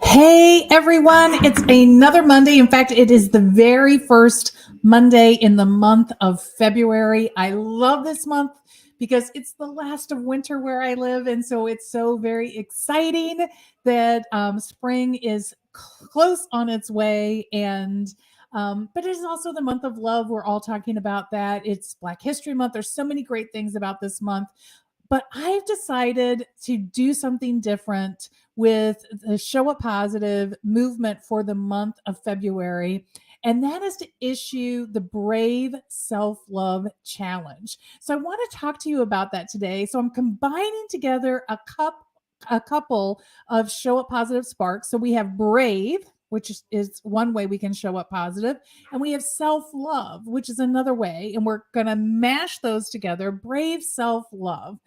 Hey everyone, it's another Monday. In fact, it is the very first Monday in the month of February. I love this month because it's the last of winter where I live. And so it's so very exciting that spring is close on its way. But it is also the month of love. We're all talking about that. It's Black History Month. There's so many great things about this month. But I've decided to do something different with the Show Up Positive movement for the month of February. And that is to issue the Brave Self Love Challenge. So I want to talk to you about that today. So I'm combining together a couple of Show Up Positive sparks. So we have Brave, which is one way we can show up positive, and we have self love, which is another way. And we're going to mash those together. Brave self love.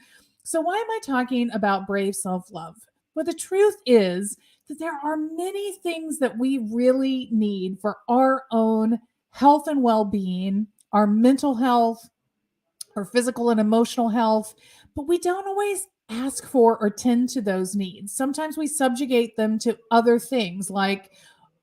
So, why am I talking about brave self love? Well, the truth is that there are many things that we really need for our own health and well being, our mental health, our physical and emotional health, but we don't always ask for or tend to those needs. Sometimes we subjugate them to other things, like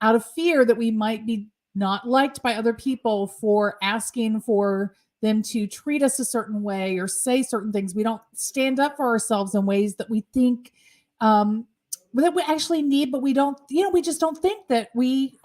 out of fear that we might be not liked by other people for asking for them to treat us a certain way or say certain things. We don't stand up for ourselves in ways that we think that we actually need, but we don't, we just don't think that we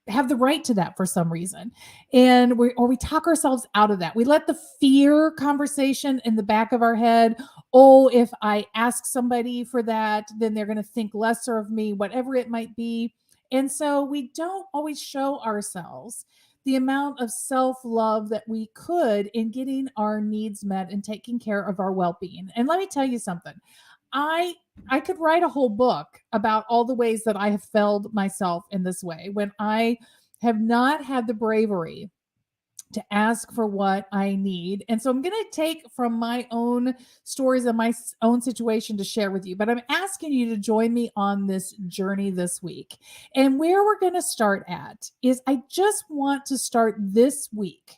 have the right to that for some reason. And we talk ourselves out of that. We let the fear conversation in the back of our head, oh, if I ask somebody for that, then they're going to think lesser of me, whatever it might be. And so we don't always show ourselves the amount of self-love that we could in getting our needs met and taking care of our well-being. And let me tell you something. I could write a whole book about all the ways that I have failed myself in this way when I have not had the bravery to ask for what I need. And so I'm going to take from my own stories and my own situation to share with you, but I'm asking you to join me on this journey this week. And where we're going to start at is I just want to start this week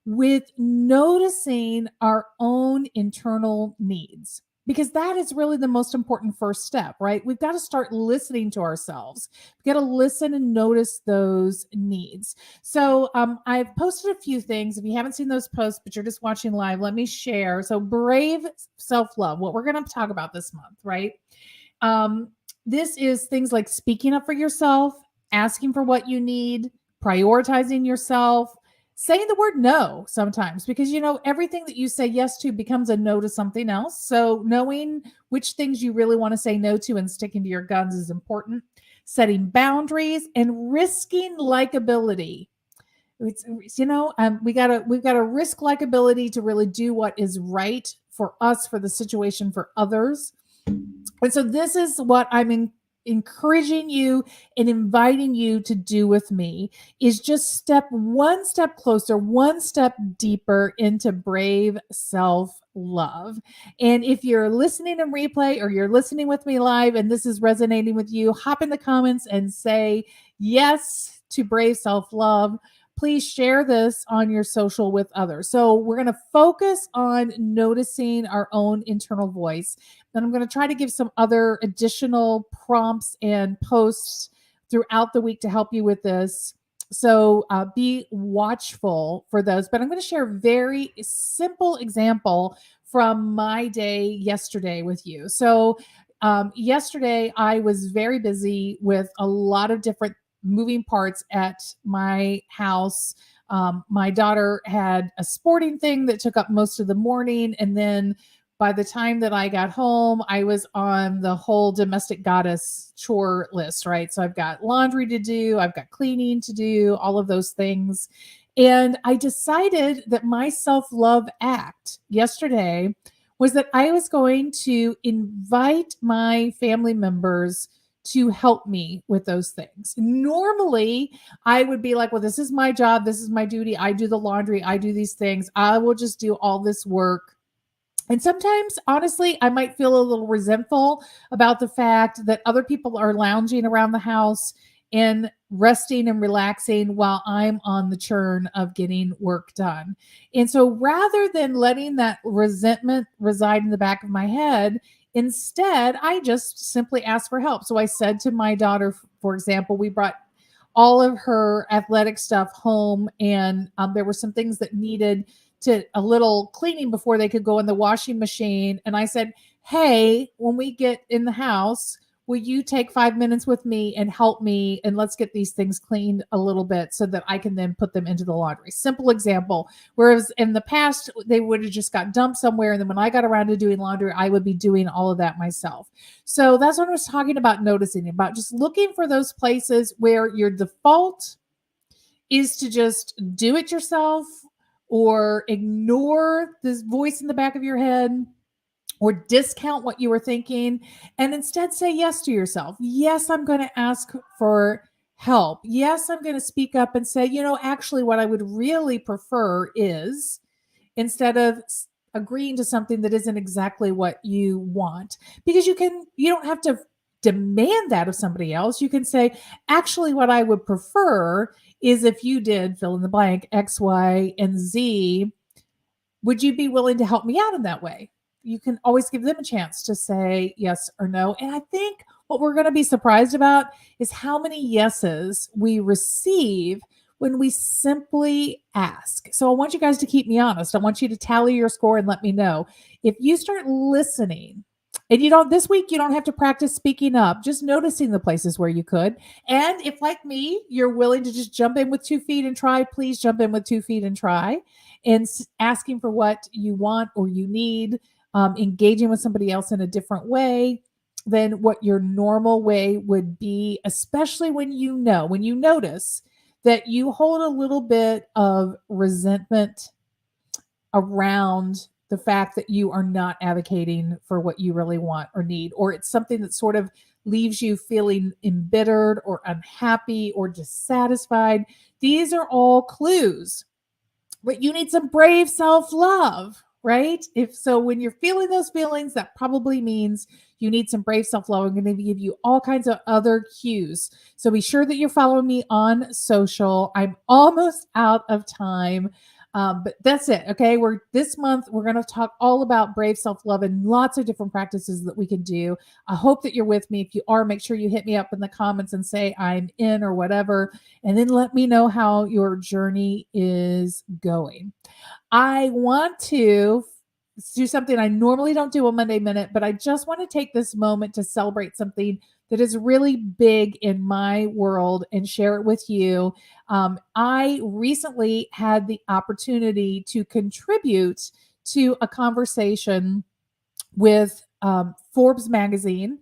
with noticing our own internal needs, because that is really the most important first step, right? We've got to start listening to ourselves. We've got to listen and notice those needs. So I've posted a few things. If you haven't seen those posts, but you're just watching live, let me share. So brave self-love, what we're going to talk about this month, right? This is things like speaking up for yourself, asking for what you need, prioritizing yourself, saying the word no sometimes, because everything that you say yes to becomes a no to something else. So knowing which things you really want to say no to and sticking to your guns is important. Setting boundaries and risking likability. We've got to risk likability to really do what is right for us, for the situation, for others. And so this is what I'm encouraging you and inviting you to do with me, is just one step closer, one step deeper into brave self-love. And if you're listening in replay or you're listening with me live and this is resonating with you, hop in the comments and say yes to brave self-love. Please share this on your social with others. So we're going to focus on noticing our own internal voice. Then I'm going to try to give some other additional prompts and posts throughout the week to help you with this. So be watchful for those. But I'm going to share a very simple example from my day yesterday with you. So yesterday, I was very busy with a lot of different moving parts at my house. My daughter had a sporting thing that took up most of the morning. And then by the time that I got home, I was on the whole domestic goddess chore list, right? So I've got laundry to do, I've got cleaning to do, all of those things. And I decided that my self-love act yesterday was that I was going to invite my family members to help me with those things. Normally, I would be like, well, this is my job. This is my duty. I do the laundry. I do these things. I will just do all this work. And sometimes, honestly, I might feel a little resentful about the fact that other people are lounging around the house and resting and relaxing while I'm on the churn of getting work done. And so rather than letting that resentment reside in the back of my head, Instead, I just simply asked for help. So I said to my daughter, for example, we brought all of her athletic stuff home, and there were some things that needed to a little cleaning before they could go in the washing machine. And I said, hey, when we get in the house, will you take 5 minutes with me and help me, and let's get these things cleaned a little bit so that I can then put them into the laundry. Simple example. Whereas in the past, they would have just got dumped somewhere, and then when I got around to doing laundry, I would be doing all of that myself. So that's what I was talking about, noticing, about just looking for those places where your default is to just do it yourself, or ignore this voice in the back of your head, or discount what you were thinking, and instead say yes to yourself. Yes, I'm going to ask for help. Yes, I'm going to speak up and say, actually, what I would really prefer is, instead of agreeing to something that isn't exactly what you want. Because you don't have to demand that of somebody else. You can say, actually, what I would prefer is if you did fill in the blank X, Y, and Z. Would you be willing to help me out in that way? You can always give them a chance to say yes or no. And I think what we're going to be surprised about is how many yeses we receive when we simply ask. So I want you guys to keep me honest. I want you to tally your score and let me know. If you start listening, and this week, you don't have to practice speaking up, just noticing the places where you could. And if, like me, you're willing to just jump in with 2 feet and try, please jump in with 2 feet and try. And asking for what you want or you need, engaging with somebody else in a different way than what your normal way would be, especially when you notice that you hold a little bit of resentment around the fact that you are not advocating for what you really want or need, or it's something that sort of leaves you feeling embittered or unhappy or dissatisfied. These are all clues, but you need some brave self-love, right? If so, when you're feeling those feelings, that probably means you need some brave self-love. I'm going to give you all kinds of other cues. So be sure that you're following me on social. I'm almost out of time. But that's it. Okay. This month, we're going to talk all about brave self-love and lots of different practices that we can do. I hope that you're with me. If you are, make sure you hit me up in the comments and say I'm in or whatever. And then let me know how your journey is going. I want to do something I normally don't do a Monday Minute, but I just want to take this moment to celebrate something that is really big in my world and share it with you. I recently had the opportunity to contribute to a conversation with Forbes magazine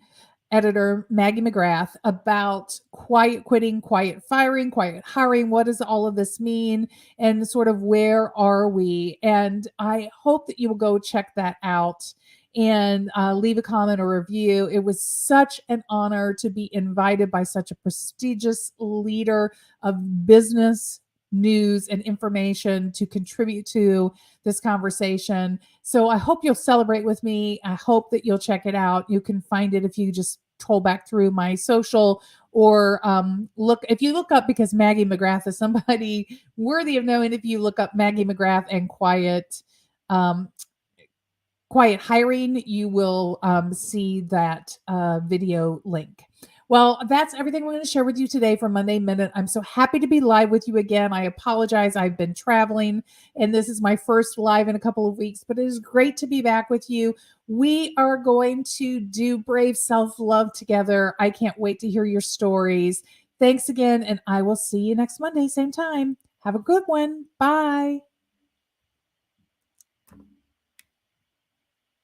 editor Maggie McGrath about quiet quitting, quiet firing, quiet hiring. What does all of this mean? And sort of where are we? And I hope that you will go check that out and leave a comment or review. It was such an honor to be invited by such a prestigious leader of business news and information to contribute to this conversation. So I hope you'll celebrate with me. I hope that you'll check it out. You can find it if you just troll back through my social, or if you look up, because Maggie McGrath is somebody worthy of knowing. If you look up Maggie McGrath and quiet hiring, you will see that video link. Well, that's everything we're going to share with you today for Monday Minute. I'm so happy to be live with you again. I apologize. I've been traveling, and this is my first live in a couple of weeks, but it is great to be back with you. We are going to do brave self-love together. I can't wait to hear your stories. Thanks again, and I will see you next Monday, same time. Have a good one. Bye.